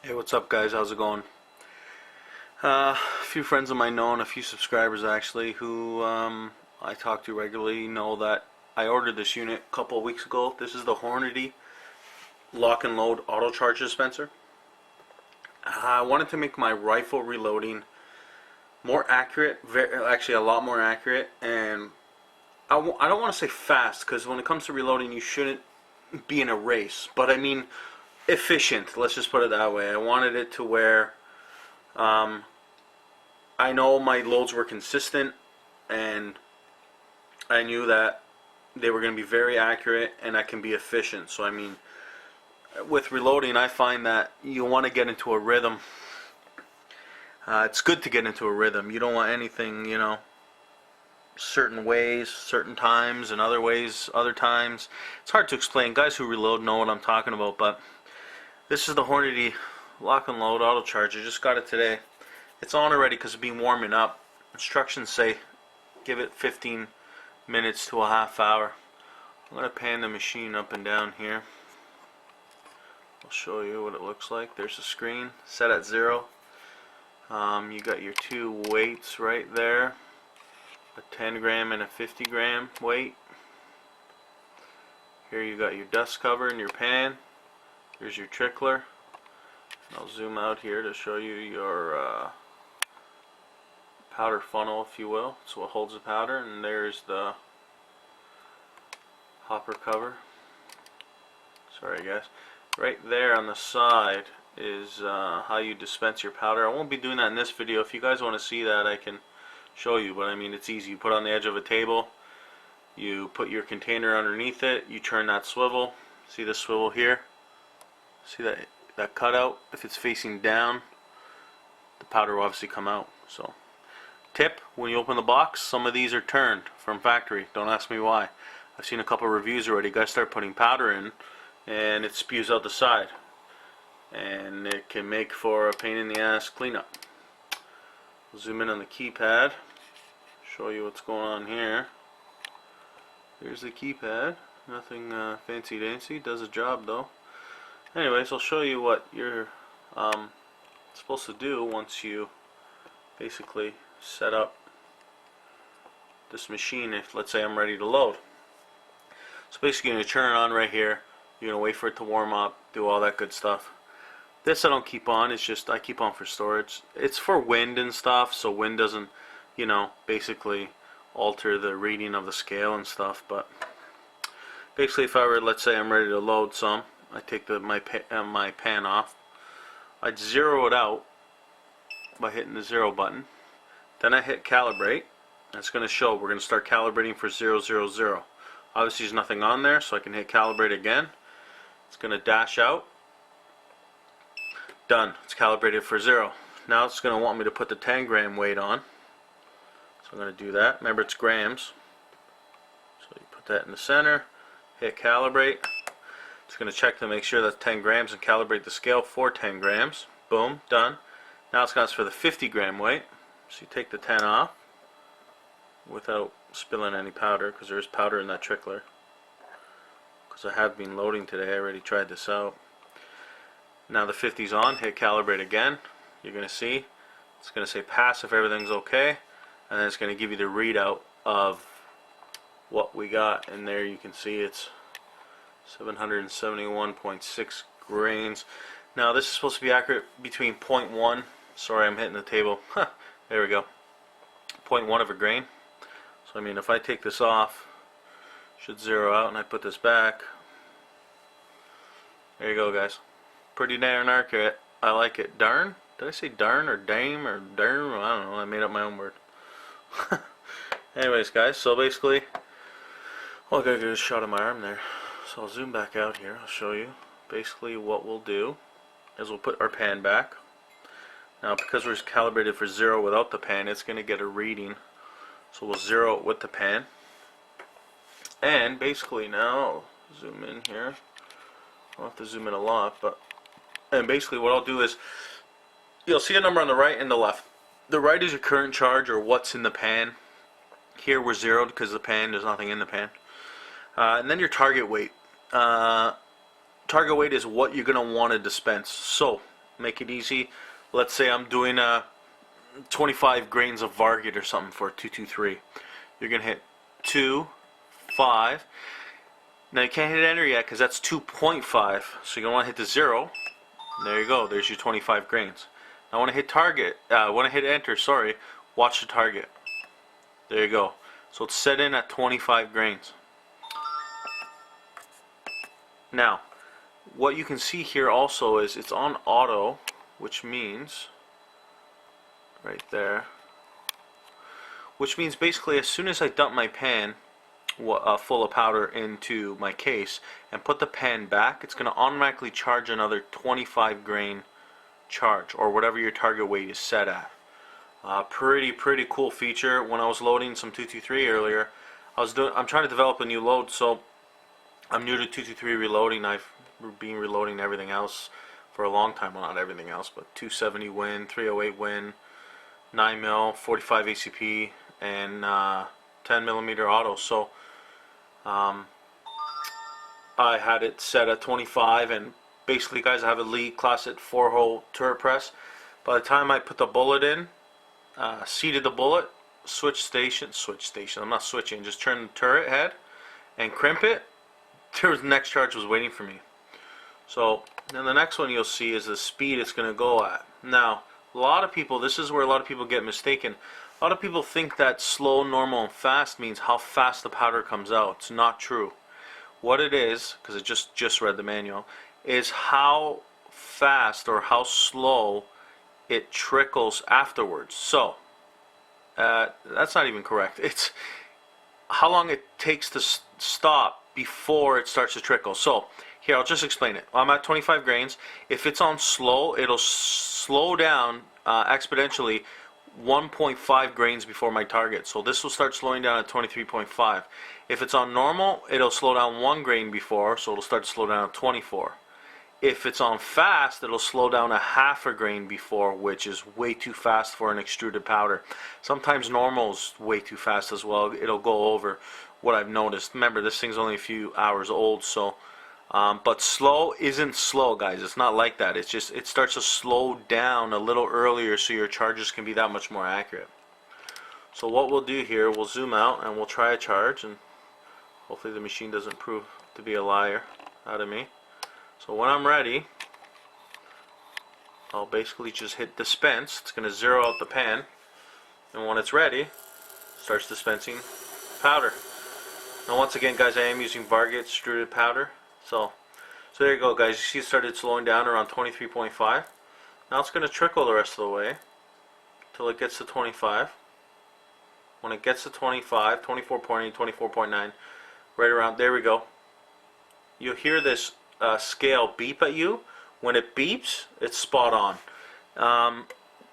Hey, what's up guys? How's it going? A few friends of mine know, and a few subscribers actually, who I talk to regularly, know that I ordered this unit a couple of weeks ago. This is the Hornady lock and load auto charge dispenser. I wanted to make my rifle reloading more accurate, actually a lot more accurate, and I don't want to say fast, because when it comes to reloading you shouldn't be in a race, but I mean efficient, let's just put it that way. I wanted it to where I know my loads were consistent, and I knew that they were going to be very accurate, and I can be efficient. So I mean, with reloading, I find that you want to get into a rhythm. It's good to get into a rhythm. You don't want anything, certain ways, certain times, and other ways, other times. It's hard to explain. Guys who reload know what I'm talking about, but this is the Hornady lock and load auto charge. I just got it today. It's on already because it's been warming up. Instructions say give it 15 minutes to a half hour. I'm going to pan the machine up and down here. I'll show you what it looks like. There's a screen set at 0. You got your two weights right there, a 10 gram and a 50 gram weight. Here you got your dust cover and your pan. Here's your trickler. I'll zoom out here to show you your powder funnel, if you will. It's what holds the powder, and there's the hopper cover. Sorry guys. Right there on the side is how you dispense your powder. I won't be doing that in this video. If you guys want to see that, I can show you, but I mean, it's easy. You put it on the edge of a table, you put your container underneath it, you turn that swivel. See the swivel here? See that cutout? If it's facing down, the powder will obviously come out. So tip, when you open the box, some of these are turned from factory. Don't ask me why. I've seen a couple of reviews already. Guys start putting powder in and it spews out the side, and it can make for a pain in the ass cleanup. We'll zoom in on the keypad, show you what's going on here. Here's the keypad. Nothing fancy dancy. Does a job though. Anyways, I'll show you what you're supposed to do once you basically set up this machine. If, let's say, I'm ready to load. So basically, you're going to turn it on right here. You're going to wait for it to warm up, do all that good stuff. This I don't keep on. It's just I keep on for storage. It's for wind and stuff, so wind doesn't, basically alter the reading of the scale and stuff. But basically, if I were, let's say, I'm ready to load some, I take my pan off. I'd zero it out by hitting the 0 button. Then I hit calibrate. It's going to show we're going to start calibrating for 0, 0, 0. Obviously there's nothing on there, so I can hit calibrate again. It's going to dash out. Done. It's calibrated for 0. Now it's going to want me to put the 10 gram weight on. So I'm going to do that. Remember, it's grams. So you put that in the center, hit calibrate. It's going to check to make sure that's 10 grams and calibrate the scale for 10 grams. Boom, done. Now it's going to ask for the 50 gram weight. So you take the 10 off without spilling any powder, because there is powder in that trickler. Because I have been loading today, I already tried this out. Now the 50's on, hit calibrate again. You're going to see it's going to say pass if everything's okay, and then it's going to give you the readout of what we got. And there you can see it's 771.6 grains. Now this is supposed to be accurate between 0.1, sorry I'm hitting the table, there we go, 0.1 of a grain. So I mean, if I take this off, should zero out, and I put this back, there you go guys. Pretty darn accurate. I like it. Darn? Did I say darn or dame or darn? I don't know, I made up my own word. Anyways guys, so basically, well, I gotta get a shot of my arm there. So I'll zoom back out here. I'll show you. Basically what we'll do is we'll put our pan back. Now because we're calibrated for 0 without the pan, it's going to get a reading. So we'll zero it with the pan. And basically now, I'll zoom in here. I'll have to zoom in a lot, and basically what I'll do is, you'll see a number on the right and the left. The right is your current charge, or what's in the pan. Here we're zeroed because the pan, there's nothing in the pan. And then your target weight. Target weight is what you're going to want to dispense. So make it easy. Let's say I'm doing 25 grains of Vargit or something for 223. You're going to hit 2, 5. Now you can't hit enter yet because that's 2.5. So you're going to want to hit the 0. There you go. There's your 25 grains. Now I want to hit target. I want to hit enter. Sorry. Watch the target. There you go. So it's set in at 25 grains. Now, what you can see here also is it's on auto, which means right there, which means basically as soon as I dump my pan full of powder into my case and put the pan back, it's going to automatically charge another 25 grain charge, or whatever your target weight is set at. Pretty cool feature. When I was loading some 223 earlier, I'm trying to develop a new load, so I'm new to 223 reloading. I've been reloading everything else for a long time. Well, not everything else, but 270 Win, 308 Win, 9mm, 45 ACP, and 10mm auto. So I had it set at 25, and basically, guys, I have a lead class at 4-hole turret press. By the time I put the bullet in, seated the bullet, switch station, I'm not switching, just turn the turret head and crimp it. The next charge was waiting for me. So then the next one you'll see is the speed it's going to go at. Now, a lot of people, this is where a lot of people get mistaken. A lot of people think that slow, normal, and fast means how fast the powder comes out. It's not true. What it is, because I just read the manual, is how fast or how slow it trickles afterwards. So that's not even correct. It's how long it takes to stop before it starts to trickle. So here, I'll just explain it. I'm at 25 grains. If it's on slow, it'll slow down exponentially 1.5 grains before my target. So this will start slowing down at 23.5. If it's on normal, it'll slow down 1 grain before, so it'll start to slow down at 24. If it's on fast, it'll slow down a half a grain before, which is way too fast for an extruded powder. Sometimes normal's way too fast as well. It'll go over what I've noticed. Remember, this thing's only a few hours old, so but slow isn't slow, guys. It's not like that. It's just it starts to slow down a little earlier so your charges can be that much more accurate. So what we'll do here, we'll zoom out and we'll try a charge, and hopefully the machine doesn't prove to be a liar out of me. So when I'm ready, I'll basically just hit dispense. It's going to zero out the pan, and when it's ready, it starts dispensing powder. Now once again, guys, I am using Vargit extruded powder. So there you go, guys. You see it started slowing down around 23.5. Now it's going to trickle the rest of the way till it gets to 25. When it gets to 25, 24.8, 24.9, right around, there we go. You'll hear this scale beep at you. When it beeps, it's spot on.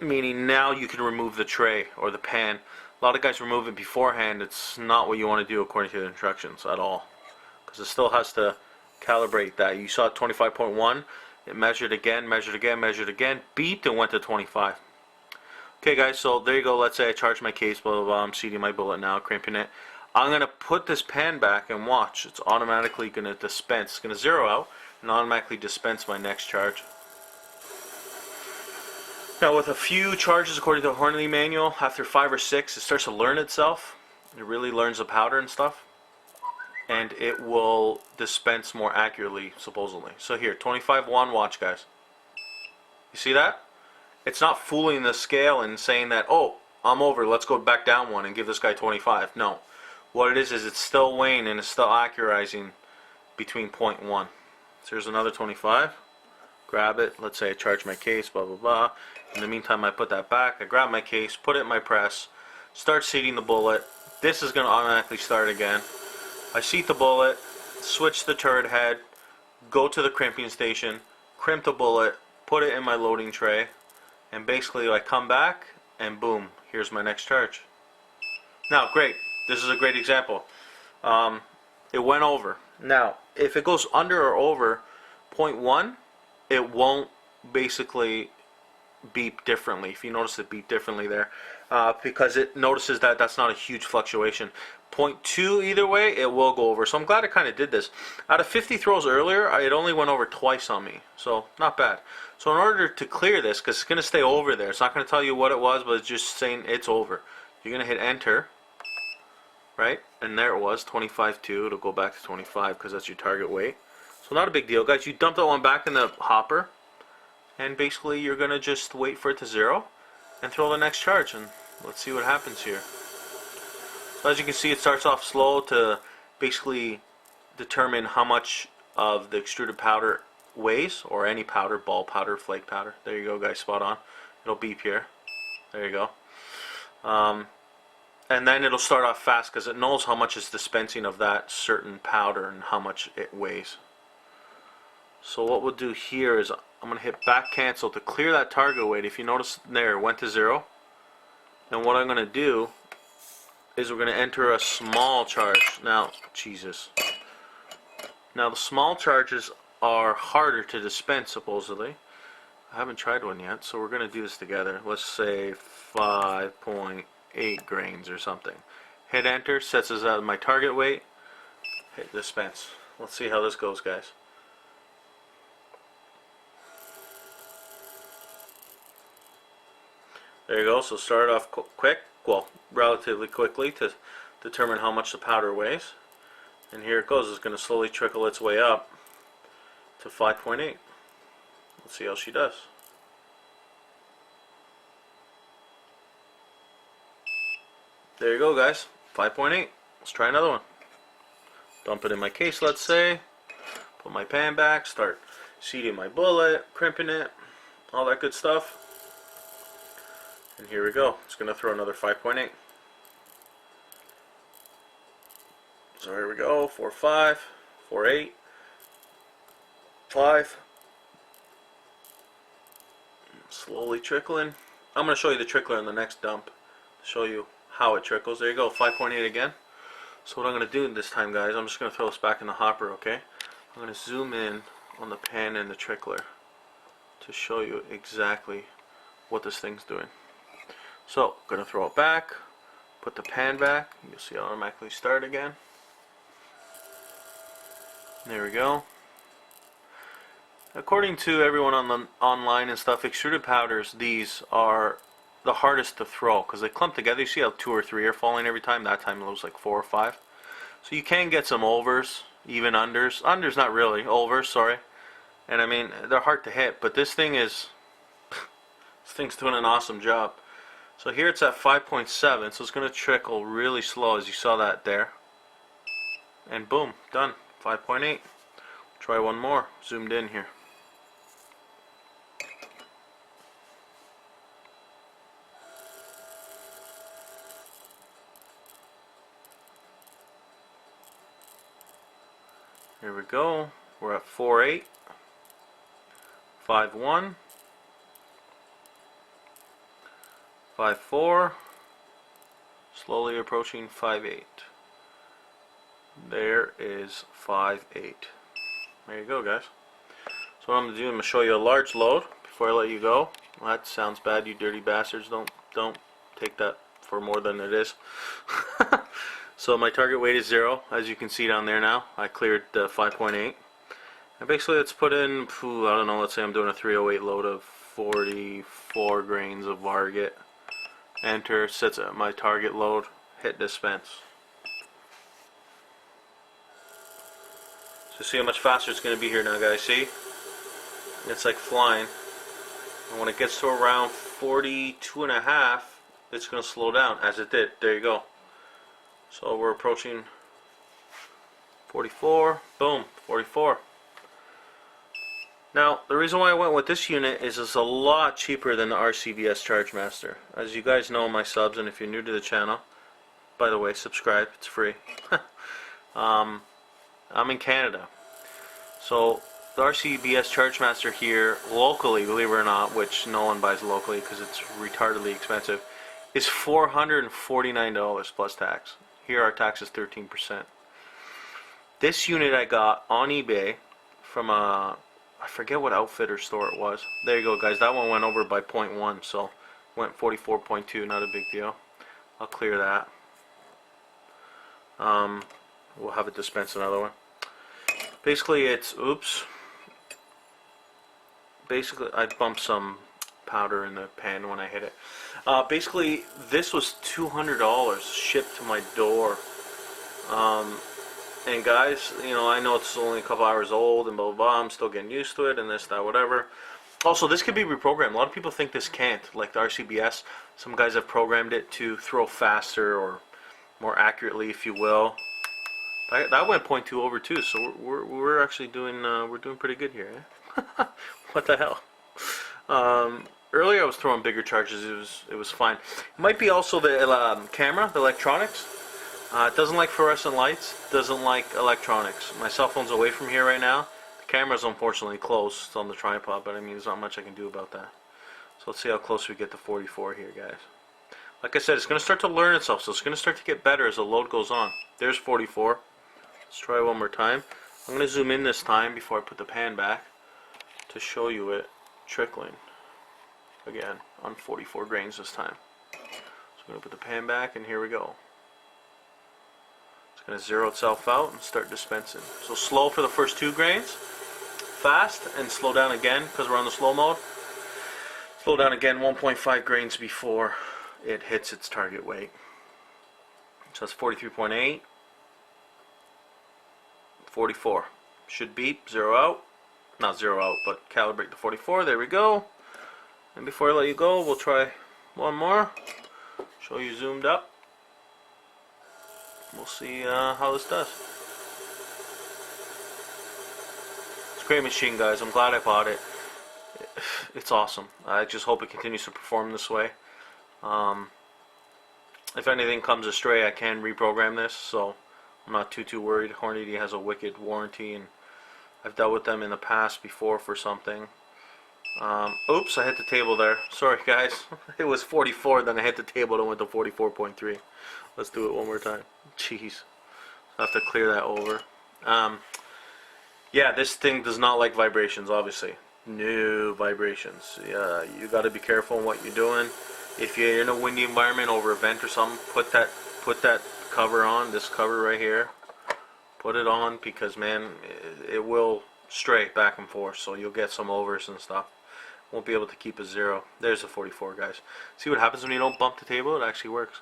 Meaning now you can remove the tray or the pan. A lot of guys remove it beforehand. It's not what you want to do according to the instructions at all, because it still has to calibrate that. You saw 25.1, it measured again, beeped and went to 25. Okay, guys, so there you go. Let's say I charge my case, blah blah blah. I'm seating my bullet now, crimping it. I'm gonna put this pan back and watch. It's automatically gonna dispense. It's gonna zero out and automatically dispense my next charge. Now, with a few charges, according to the Hornady manual, after 5 or 6, it starts to learn itself. It really learns the powder and stuff, and it will dispense more accurately, supposedly. So here, 25.1, watch, guys. You see that? It's not fooling the scale and saying that, oh, I'm over, let's go back down 1 and give this guy 25. No. What it is it's still weighing and it's still accurizing between 0.1. So here's another 25. Grab it. Let's say I charge my case, blah, blah, blah. In the meantime, I put that back. I grab my case, put it in my press, start seating the bullet. This is going to automatically start again. I seat the bullet, switch the turret head, go to the crimping station, crimp the bullet, put it in my loading tray, and basically I come back and boom, here's my next charge. Now, great. This is a great example. It went over. Now, if it goes under or over 0.1, it won't basically beep differently. If you notice it beep differently there, because it notices that that's not a huge fluctuation. 0.2 either way, it will go over. So I'm glad I kind of did this. Out of 50 throws earlier, it only went over twice on me. So not bad. So in order to clear this, because it's going to stay over there, it's not going to tell you what it was, but it's just saying it's over. You're going to hit enter, right? And there it was, 25.2. It'll go back to 25 because that's your target weight. So not a big deal, guys. You dump that one back in the hopper, and basically you're going to just wait for it to zero and throw the next charge, and let's see what happens here. So as you can see, it starts off slow to basically determine how much of the extruded powder weighs, or any powder, ball powder, flake powder. There you go, guys, spot on. It'll beep here. There you go. And then it'll start off fast because it knows how much it's dispensing of that certain powder and how much it weighs. So what we'll do here is I'm going to hit back cancel to clear that target weight. If you notice there, it went to 0. And what I'm going to do is we're going to enter a small charge. Now, Jesus. Now the small charges are harder to dispense, supposedly. I haven't tried one yet, so we're going to do this together. Let's say 5.8 grains or something. Hit enter, sets us out my target weight. Hit dispense. Let's see how this goes, guys. There you go. So start off quick, well, relatively quickly to determine how much the powder weighs. And here it goes. It's going to slowly trickle its way up to 5.8. Let's see how she does. There you go, guys. 5.8. Let's try another one. Dump it in my case, let's say. Put my pan back. Start seating my bullet, crimping it, all that good stuff. And here we go. It's going to throw another 5.8. So here we go. 4.5, 4.8, 5. Slowly trickling. I'm going to show you the trickler in the next dump to show you how it trickles. There you go, 5.8 again. So what I'm going to do this time, guys, I'm just going to throw this back in the hopper, okay? I'm going to zoom in on the pan and the trickler to show you exactly what this thing's doing. So, I'm going to throw it back, put the pan back, you'll see it automatically start again. There we go. According to everyone on the online and stuff, extruded powders, these are the hardest to throw because they clump together. You see how 2 or 3 are falling every time? That time it was like 4 or 5. So you can get some overs, even unders. Unders not really, overs, sorry. And I mean, they're hard to hit, but this thing is, this thing's doing an awesome job. So here it's at 5.7, so it's going to trickle really slow, as you saw that there. And boom, done. 5.8. Try one more, zoomed in here. Here we go. We're at 4.8, 5.1, 5.4, slowly approaching 5.8. There is 5.8. There you go, guys. So what I'm going to do, I'm going to show you a large load before I let you go. Well, that sounds bad, you dirty bastards. Don't take that for more than it is. So my target weight is 0, as you can see down there now. I cleared 5.8. And basically let's put in, I don't know, let's say I'm doing a 308 load of 44 grains of Varget. Enter, sets at my target load, hit dispense. So see how much faster it's going to be here now, guys, see? It's like flying. And when it gets to around 42.5, it's going to slow down, as it did. There you go. So we're approaching 44, boom, 44. Now, the reason why I went with this unit is it's a lot cheaper than the RCBS Chargemaster. As you guys know, my subs, and if you're new to the channel, by the way, subscribe, it's free. I'm in Canada. So, the RCBS Chargemaster here, locally, believe it or not, which no one buys locally because it's retardedly expensive, is $449 plus tax. Here our tax is 13%. This unit I got on eBay from a, I forget what outfitter store it was. There you go, guys. That one went over by 0.1, so went 44.2, not a big deal. I'll clear that. We'll have it dispense another one. Basically, it's basically I bumped some powder in the pan when I hit it. Basically, this was $200 shipped to my door. And guys, you know, I know it's only a couple hours old and blah blah blah. I'm still getting used to it and this, that, whatever. Also, this could be reprogrammed. A lot of people think this can't, like the RCBS. Some guys have programmed it to throw faster or more accurately, if you will. That went 0.2 over too, so we're actually doing we're doing pretty good here. Eh? What the hell? Earlier I was throwing bigger charges. It was fine. It might be also the camera, the electronics. It doesn't like fluorescent lights. Doesn't like electronics. My cell phone's away from here right now. The camera's unfortunately close. It's on the tripod, but I mean, there's not much I can do about that. So let's see how close we get to 44 here, guys. Like I said, it's going to start to learn itself, so it's going to start to get better as the load goes on. There's 44. Let's try one more time. I'm going to zoom in this time before I put the pan back to show you it trickling. Again, on 44 grains this time. So I'm going to put the pan back, and here we go. It's going to zero itself out and start dispensing. So slow for the first 2 grains, fast, and slow down again because we're on the slow mode. Slow down again 1.5 grains before it hits its target weight. So that's 43.8. 44. Should beep, zero out. Not zero out, but calibrate to 44. There we go. And before I let you go, we'll try one more. Show you zoomed up. We'll see how this does. It's a great machine, guys. I'm glad I bought it. It's awesome. I just hope it continues to perform this way. If anything comes astray, I can reprogram this, so I'm not too worried. Hornady has a wicked warranty, and I've dealt with them in the past before for something. Oops, I hit the table there. Sorry, guys. It was 44, then I hit the table and went to 44.3. Let's do it one more time. Jeez. I have to clear that over. Yeah, this thing does not like vibrations, obviously. No vibrations. Yeah, you got to be careful in what you're doing. If you're in a windy environment over a vent or something, put that cover on, this cover right here. Put it on because, man, it will stray back and forth, so you'll get some overs and stuff. Won't be able to keep a zero. There's a 44, guys. See what happens when you don't bump the table? It actually works.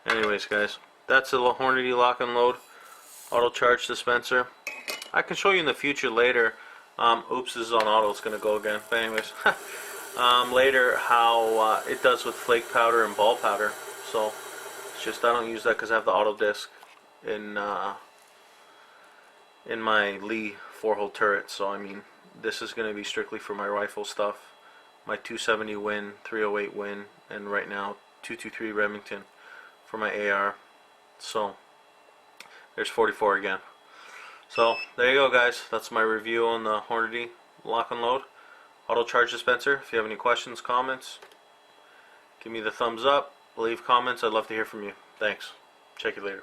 Anyways, guys, that's a Hornady lock and load auto charge dispenser. I can show you in the future later. Oops, this is on auto. It's gonna go again. But anyways, later how it does with flake powder and ball powder. So it's just I don't use that because I have the auto disc in my Lee 4-hole turret. So I mean, this is going to be strictly for my rifle stuff. My 270 Win, 308 Win, and right now 223 Remington for my AR. So there's 44 again. So there you go, guys. That's my review on the Hornady lock and load auto charge dispenser. If you have any questions, comments, give me the thumbs up, leave comments. I'd love to hear from you. Thanks. Check you later.